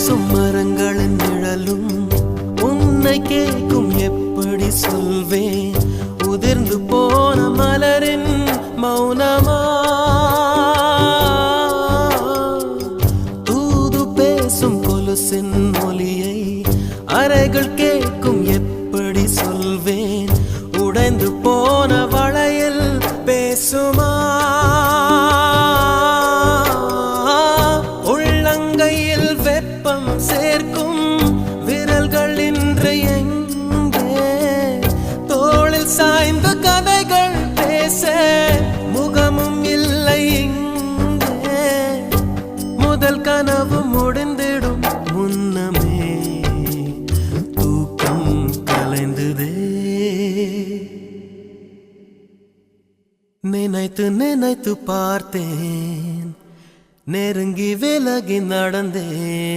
மரங்களின் நிழலும் உன்னை கேட்கும் எப்படி சொல்வேன் உதிர்ந்து போன மலரின் மௌனமா தூது பேசும் கொலுசின் ஒலியை அறைகள் கேட்கும் எப்படி சொல்வேன் உடைந்து போன வளையல் பேசுமா உள்ளங்கையில் வெப்பம் சேர்க்கும் விரல்கள் இன்று எங்கே தோளில் சாய்ந்த கதைகள் பேச முகமும் இல்லை இங்கே முதல் கனவு முடிந்திடும் முன்னமே தூக்கம் கலைந்ததே நினைத்து நினைத்து பார்த்தேன் நெருங்கி விலகி நடந்தேன்